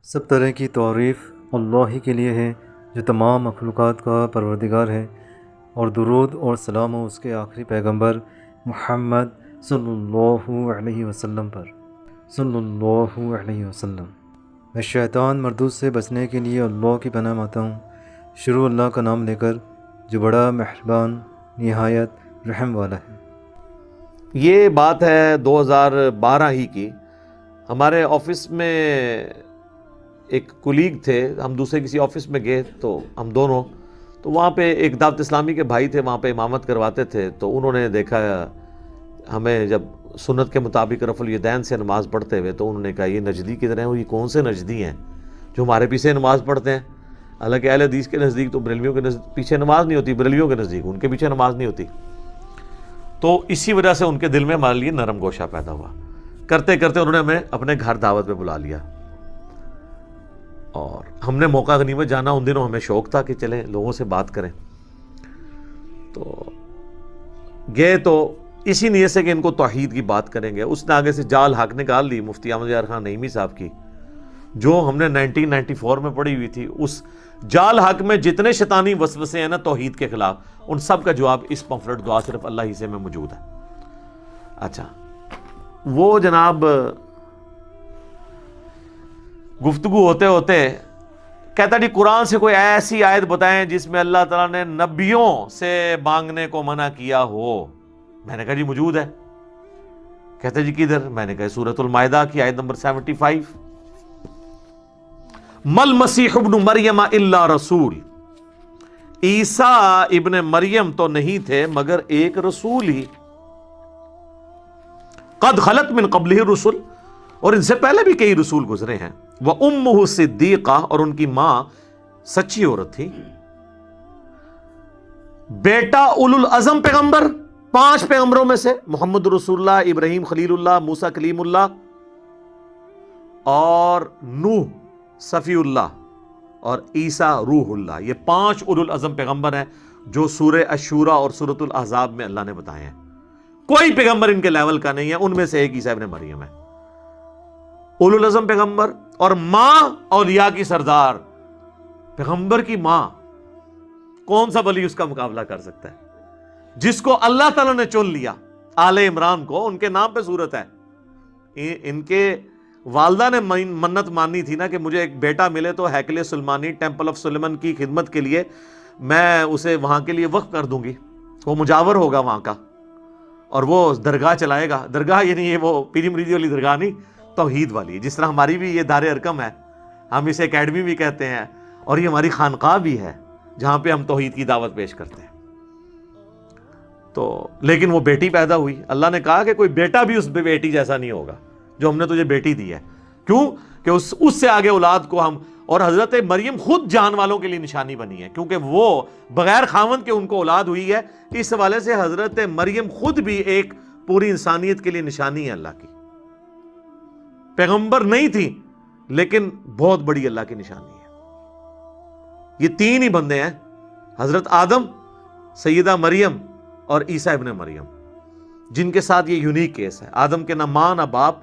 سب طرح کی تعریف اللہ ہی کے لیے ہے جو تمام مخلوقات کا پروردگار ہے، اور درود اور سلام ہو اس کے آخری پیغمبر محمد صلی اللہ علیہ وسلم پر صلی اللہ علیہ وسلم۔ میں شیطان مردود سے بچنے کے لیے اللہ کی پناہ مانگتا ہوں۔ شروع اللہ کا نام لے کر جو بڑا مہربان نہایت رحم والا ہے۔ یہ بات ہے 2012 ہی کی۔ ہمارے آفس میں ایک کولیگ تھے، ہم دوسرے کسی آفس میں گئے تو ہم دونوں، تو وہاں پہ ایک دعوت اسلامی کے بھائی تھے، وہاں پہ امامت کرواتے تھے، تو انہوں نے دیکھا ہمیں جب سنت کے مطابق رفع الیدین سے نماز پڑھتے ہوئے، تو انہوں نے کہا یہ نجدی کدھر ہیں، یہ کون سے نجدی ہیں جو ہمارے پیچھے نماز پڑھتے ہیں؟ حالانکہ اہل حدیث کے نزدیک تو بریلویوں کے پیچھے نماز نہیں ہوتی، بریلویوں کے نزدیک ان کے پیچھے نماز نہیں ہوتی۔ تو اسی وجہ سے ان کے دل میں ہمارے لیے نرم گوشہ پیدا ہوا۔ کرتے کرتے انہوں نے ہمیں اپنے گھر دعوت پہ بلا لیا، اور ہم نے موقع غنیمت جانا، ان دنوں ہمیں شوق تھا کہ چلیں لوگوں سے بات کریں، تو گئے تو اسی نیت سے کہ ان کو توحید کی بات کریں گے۔ اس نے آگے سے جال حق نکال لی مفتی احمد یار خان نعیمی صاحب کی، جو ہم نے 1994 میں پڑھی ہوئی تھی۔ اس جال حق میں جتنے شیطانی وسوسے ہیں نا توحید کے خلاف، ان سب کا جواب اس پمفلٹ دعا صرف اللہ ہی سے میں موجود ہے۔ اچھا، وہ جناب گفتگو ہوتے ہوتے کہتا جی قرآن سے کوئی ایسی آیت بتائیں جس میں اللہ تعالیٰ نے نبیوں سے مانگنے کو منع کیا ہو۔ میں نے کہا جی موجود ہے۔ کہتے جی کدھر؟ میں نے کہا سورۃ المائدہ کی آیت نمبر 75، مل مسیح ابن مریم الا رسول، عیسیٰ ابن مریم تو نہیں تھے مگر ایک رسول ہی، قد خلت من قبلہ الرسل، اور ان سے پہلے بھی کئی رسول گزرے ہیں، وَأُمُّهُ صِدِّیقَةٌ، اور ان کی ماں سچی عورت تھی، بیٹا اولو العزم پیغمبر، 5 پیغمبروں میں سے محمد رسول اللہ، ابراہیم خلیل اللہ، موسیٰ کلیم اللہ، اور نوح صفی اللہ، اور عیسیٰ روح اللہ۔ یہ 5 اولو العزم پیغمبر ہیں جو سورہ الشورى اور سورۃ الاحزاب میں اللہ نے بتائے ہیں۔ کوئی پیغمبر ان کے لیول کا نہیں ہے، ان میں سے ایک عیسیٰ ابن مریم ہے۔ اولو العزم پیغمبر، اور ماں اولیاء کی سردار، پیغمبر کی ماں، کون سا ولی اس کا مقابلہ کر سکتا ہے؟ جس کو اللہ تعالیٰ نے چن لیا، آل عمران کو، ان کے نام پہ سورت ہے۔ ان کے والدہ نے منت مانی تھی نا کہ مجھے ایک بیٹا ملے تو ہیکل سلمانی، ٹیمپل آف سلیمان کی خدمت کے لیے میں اسے وہاں کے لیے وقف کر دوں گی، وہ مجاور ہوگا وہاں کا، اور وہ درگاہ چلائے گا۔ درگاہ یعنی یہ وہ پیری مریدی والی درگاہ نہیں، توحید والی ہے، جس طرح ہماری بھی یہ دار ارکم ہے، ہم اسے اکیڈمی بھی کہتے ہیں، اور یہ ہماری خانقاہ بھی ہے جہاں پہ ہم توحید کی دعوت پیش کرتے ہیں۔ تو لیکن وہ بیٹی پیدا ہوئی، اللہ نے کہا کہ کوئی بیٹا بھی اس بیٹی جیسا نہیں ہوگا جو ہم نے تجھے بیٹی دی ہے۔ کیوں کہ اس سے آگے اولاد کو ہم، اور حضرت مریم خود جان والوں کے لیے نشانی بنی ہے، کیونکہ وہ بغیر خاوند کے ان کو اولاد ہوئی ہے، اس حوالے سے حضرت مریم خود بھی ایک پوری انسانیت کے لیے نشانی ہے اللہ کی۔ پیغمبر نہیں تھی لیکن بہت بڑی اللہ کی نشانی ہے۔ یہ 3 ہی بندے ہیں، حضرت آدم، سیدہ مریم اور عیسیٰ ابن مریم، جن کے ساتھ یہ یونیک کیس ہے۔ آدم کے نہ ماں نہ باپ،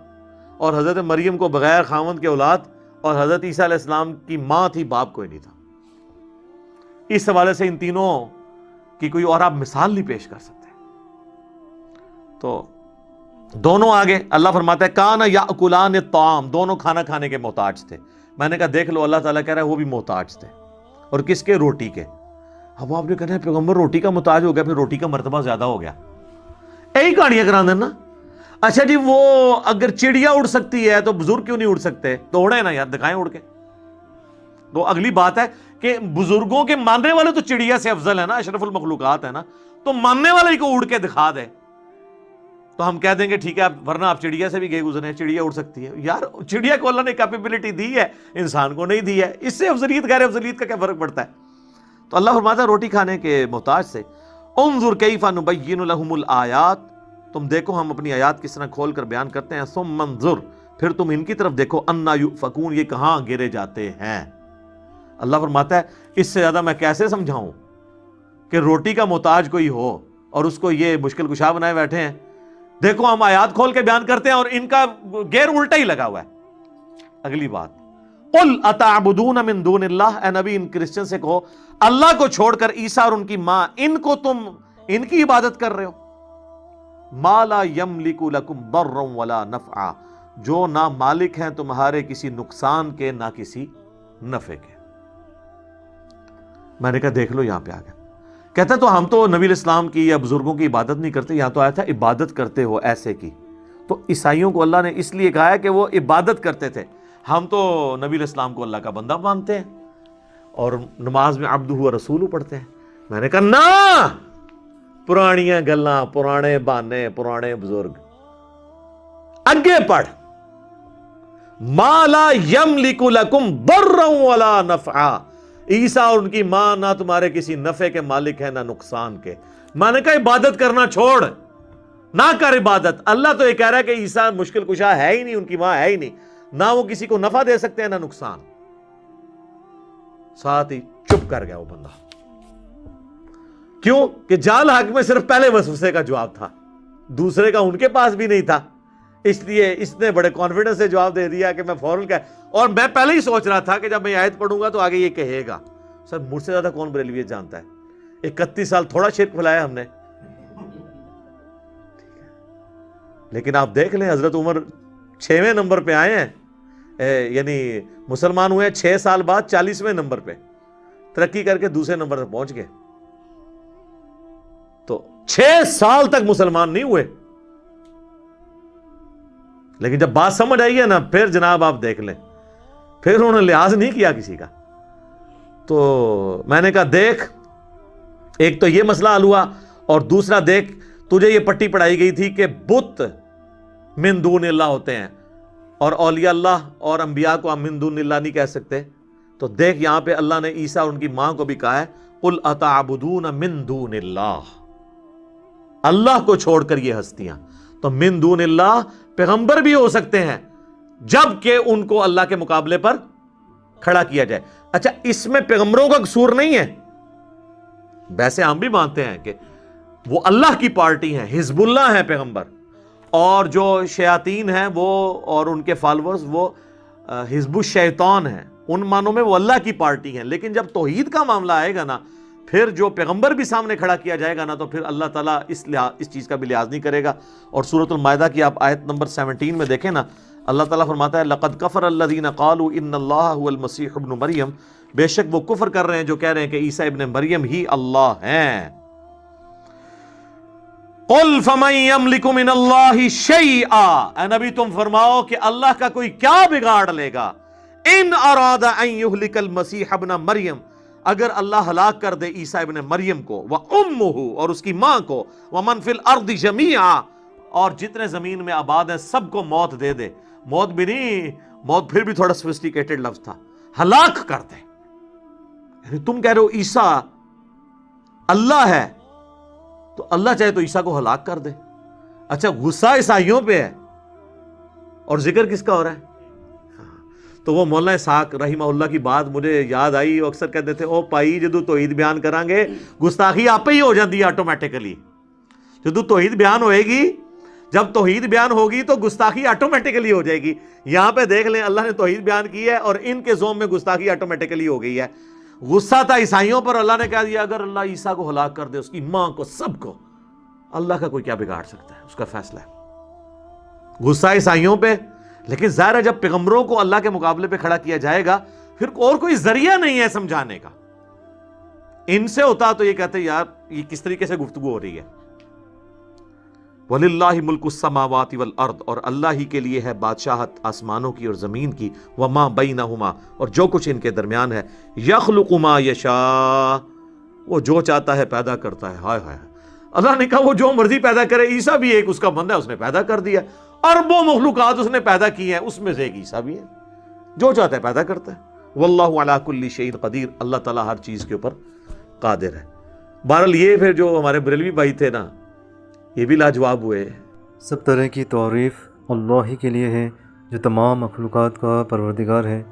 اور حضرت مریم کو بغیر خاوند کے اولاد، اور حضرت عیسیٰ علیہ السلام کی ماں تھی، باپ کوئی نہیں تھا۔ اس حوالے سے ان تینوں کی کوئی اور آپ مثال نہیں پیش کر سکتے۔ تو دونوں آگے اللہ فرماتا ہے کان یاکلان الطعام، دونوں کھانا کھانے کے محتاج تھے۔ میں نے کہا دیکھ لو، اللہ تعالیٰ کہہ رہا ہے وہ بھی محتاج تھے، اور کس کے؟ روٹی کے۔ اب آپ نے کہنا ہے پیغمبر روٹی کا محتاج ہو گیا، پھر روٹی کا مرتبہ زیادہ ہو گیا، یہی کہانیاں کرا دینا۔ اچھا جی، وہ اگر چڑیا اڑ سکتی ہے تو بزرگ کیوں نہیں اڑ سکتے؟ تو اڑے نا یار، دکھائیں اڑ کے۔ تو اگلی بات ہے کہ بزرگوں کے ماننے والے تو چڑیا سے افضل ہے نا، اشرف المخلوقات ہے نا، تو ماننے والے کو اڑ کے دکھا دے تو ہم کہہ دیں گے ٹھیک ہے، ورنہ آپ چڑیا سے بھی گئے گزرے ہیں، چڑیا اڑ سکتی ہے۔ یار چڑیا کو اللہ نے کیپیبلٹی دی ہے، انسان کو نہیں دی ہے، اس سے افضلیت غیر افضلیت کا کیا فرق پڑتا ہے؟ تو اللہ فرماتا ہے روٹی کھانے کے محتاج سے۔ انظر کیف نبین لہم الآیات، تم دیکھو ہم اپنی آیات کس طرح کھول کر بیان کرتے ہیں۔ ثم انظر، پھر تم ان کی طرف دیکھو، انا یؤفکون، یہ کہاں گرے جاتے ہیں۔ اللہ فرماتا ہے اس سے زیادہ میں کیسے سمجھاؤں کہ روٹی کا محتاج کوئی ہو اور اس کو یہ مشکل کشا بنائے بیٹھے ہیں۔ دیکھو ہم آیات کھول کے بیان کرتے ہیں اور ان کا گیر الٹا ہی لگا ہوا ہے۔ اگلی بات، قل اتعبدون من دون اللہ، اے نبی ان کرسچن سے کہو اللہ کو چھوڑ کر عیسیٰ اور ان کی ماں ان کی عبادت کر رہے ہو، ما لا یملک لکم ضرا ولا نفعا، جو نہ مالک ہیں تمہارے کسی نقصان کے نہ کسی نفع کے۔ میں نے کہا دیکھ لو یہاں پہ آ گیا، کہتا تو ہم تو نبی الاسلام کی یا بزرگوں کی عبادت نہیں کرتے، یہاں تو آیا تھا عبادت کرتے ہو ایسے کی۔ تو عیسائیوں کو اللہ نے اس لیے کہا ہے کہ وہ عبادت کرتے تھے، ہم تو نبی الاسلام کو اللہ کا بندہ مانتے ہیں اور نماز میں عبدہ و رسولہ پڑھتے ہیں۔ میں نے کہا نا، پرانیاں گلاں، پرانے بہانے، پرانے بزرگ، اگے پڑھ، ما لا یملک لکم ضرا ولا نفعا، عیسیٰ اور ان کی ماں نہ تمہارے کسی نفع کے مالک ہیں نہ نقصان کے۔ میں نے کہا عبادت کرنا چھوڑ، نہ کر عبادت۔ اللہ تو یہ کہہ رہا ہے کہ عیسیٰ مشکل کشا ہے ہی نہیں، ان کی ماں ہے ہی نہیں، نہ وہ کسی کو نفع دے سکتے ہیں نہ نقصان۔ ساتھ ہی چپ کر گیا وہ بندہ، کیوں کہ جال حق میں صرف پہلے وسوسے کا جواب تھا، دوسرے کا ان کے پاس بھی نہیں تھا، اس لیے اس نے بڑے کانفیڈنس سے جواب دے دیا کہ میں فوراً کہا، اور میں پہلے ہی سوچ رہا تھا کہ جب میں یہ آیت پڑھوں گا تو آگے یہ کہے گا۔ سر مجھ سے زیادہ کون بریلویت جانتا ہے، 31 سال تھوڑا شرک پھیلایا ہم نے، لیکن آپ دیکھ لیں حضرت عمر 6ویں نمبر پہ آئے ہیں، یعنی مسلمان ہوئے 6 سال بعد 40ویں نمبر پہ ترقی کر کے دوسرے نمبر پہ پہنچ گئے۔ تو 6 سال تک مسلمان نہیں ہوئے، لیکن جب بات سمجھ آئی ہے نا، پھر جناب آپ دیکھ لیں، پھر انہوں نے لحاظ نہیں کیا کسی کا۔ تو میں نے کہا دیکھ، ایک تو یہ مسئلہ حل ہوا، اور دوسرا دیکھ تجھے یہ پٹی پڑھائی گئی تھی کہ بت من دون اللہ ہوتے ہیں، اور اولیاء اللہ اور انبیاء کو ہم من دون اللہ نہیں کہہ سکتے۔ تو دیکھ یہاں پہ اللہ نے عیسیٰ اور ان کی ماں کو بھی کہا ہے قل اتعبدون من دون اللہ، اللہ کو چھوڑ کر یہ ہستیاں۔ تو من دون اللہ پیغمبر بھی ہو سکتے ہیں جب کہ ان کو اللہ کے مقابلے پر کھڑا کیا جائے۔ اچھا اس میں پیغمبروں کا قصور نہیں ہے، ویسے ہم بھی مانتے ہیں کہ وہ اللہ کی پارٹی ہیں، حزب اللہ ہیں پیغمبر، اور جو شیاطین ہیں وہ اور ان کے فالورز وہ حزب الشیطان ہیں، ان معنوں میں وہ اللہ کی پارٹی ہیں۔ لیکن جب توحید کا معاملہ آئے گا نا، پھر جو پیغمبر بھی سامنے کھڑا کیا جائے گا نا، تو پھر اللہ تعالیٰ اس چیز کا بھی لحاظ نہیں کرے گا۔ اور سورۃ المائدہ کی آپ آیت نمبر 17 میں دیکھیں نا، اللہ تعالیٰ فرماتا ہے لَقَدْ كَفَرَ الَّذِينَ قَالُوا إِنَّ اللَّهَ هُوَ الْمَسِيحُ ابْنُ مریم، بے شک وہ کفر کر رہے ہیں جو کہہ رہے ہیں کہ عیسیٰ ابن مریم ہی اللہ ہیں۔ قُلْ فَمَن يَمْلِكُ مِنَ اللَّهِ شَيْئًا، اے نبی تم فرماؤ کہ اللہ کا کوئی کیا بگاڑ لے گا، ان اراد ان یہلک المسیح ابن مریم، اگر اللہ ہلاک کر دے عیسیٰ ابن مریم کو، وَأُمُّهُ اور اس کی ماں کو، وَمَن فِي الْأَرْضِ جَمِيعًا اور جتنے زمین میں آباد ہیں سب کو موت دے دے، موت بھی نہیں، موت پھر بھی تھوڑا سوفسٹیکیٹڈ لفظ تھا، ہلاک کر دے۔ یعنی تم کہہ رہے ہو عیسیٰ اللہ ہے، تو اللہ چاہے تو عیسیٰ کو ہلاک کر دے۔ اچھا غصہ عیسائیوں پہ ہے اور ذکر کس کا ہو رہا ہے؟ تو وہ مولانا اسحاق رحمہ اللہ کی بات مجھے یاد آئی، وہ اکثر کہتے تھے او پائی جدو توحید بیان کران گے گستاخی آپ ہی ہو جاتی ہے آٹومیٹیکلی، جدو توحید بیان ہوئے گی، جب توحید بیان ہوگی تو گستاخی آٹومیٹیکلی ہو جائے گی۔ یہاں پہ دیکھ لیں اللہ نے توحید بیان کی ہے اور ان کے زوم میں گستاخی آٹومیٹیکلی ہو گئی ہے۔ غصہ تھا عیسائیوں پر، اللہ نے کہہ دیا اگر اللہ عیسیٰ کو ہلاک کر دے، اس کی ماں کو، سب کو، اللہ کا کوئی کیا بگاڑ سکتا ہے، اس کا فیصلہ ہے۔ غصہ عیسائیوں پہ، لیکن ظاہر ہے جب پیغمبروں کو اللہ کے مقابلے پہ کھڑا کیا جائے گا پھر اور کوئی ذریعہ نہیں ہے سمجھانے کا۔ ان سے ہوتا تو یہ کہتے یار یہ کس طریقے سے گفتگو ہو رہی ہے۔ وَلِلَّهِ مُلْكُ السَّمَاوَاتِ وَالْأَرْضِ اور اللہ ہی کے لیے ہے بادشاہت آسمانوں کی اور زمین کی، وَمَا بَيْنَهُمَا اور جو کچھ ان کے درمیان ہے، يَخْلُقُ مَا يَشَاءُ وہ جو چاہتا ہے پیدا کرتا ہے۔ ہائے ہائے، اللہ نے کہا وہ جو مرضی پیدا کرے، عیسیٰ بھی ایک اس کا بندہ ہے، اس نے پیدا کر دیا، اربوں مخلوقات اس نے پیدا کی ہیں، اس میں سے ایک عیسیٰ بھی ہے، جو چاہتا ہے پیدا کرتا ہے۔ وَاللَّهُ عَلَى كُلِّ شَيْءٍ قَدِيرٌ اللہ تعالیٰ ہر چیز کے اوپر قادر ہے۔ بہرحال یہ پھر جو ہمارے بریلوی بھائی تھے نا، یہ بھی لاجواب ہوئے۔ سب طرح کی تعریف اللہ ہی کے لیے ہے جو تمام مخلوقات کا پروردگار ہے،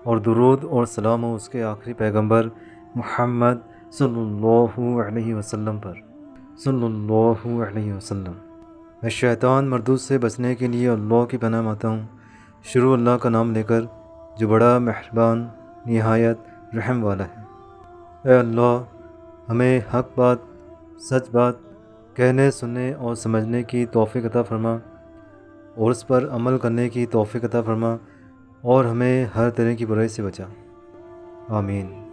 اور درود اور سلام ہو اس کے آخری پیغمبر محمد صلی اللہ علیہ وسلم پر، صلی اللہ علیہ وسلم۔ میں شیطان مردود سے بچنے کے لیے اللہ کی پناہ مانگتا ہوں۔ شروع اللہ کا نام لے کر جو بڑا مہربان نہایت رحم والا ہے۔ اے اللہ، ہمیں حق بات، سچ بات کہنے، سننے اور سمجھنے کی توفیق عطا فرما، اور اس پر عمل کرنے کی توفیق عطا فرما، اور ہمیں ہر طرح کی برائی سے بچا۔ آمین۔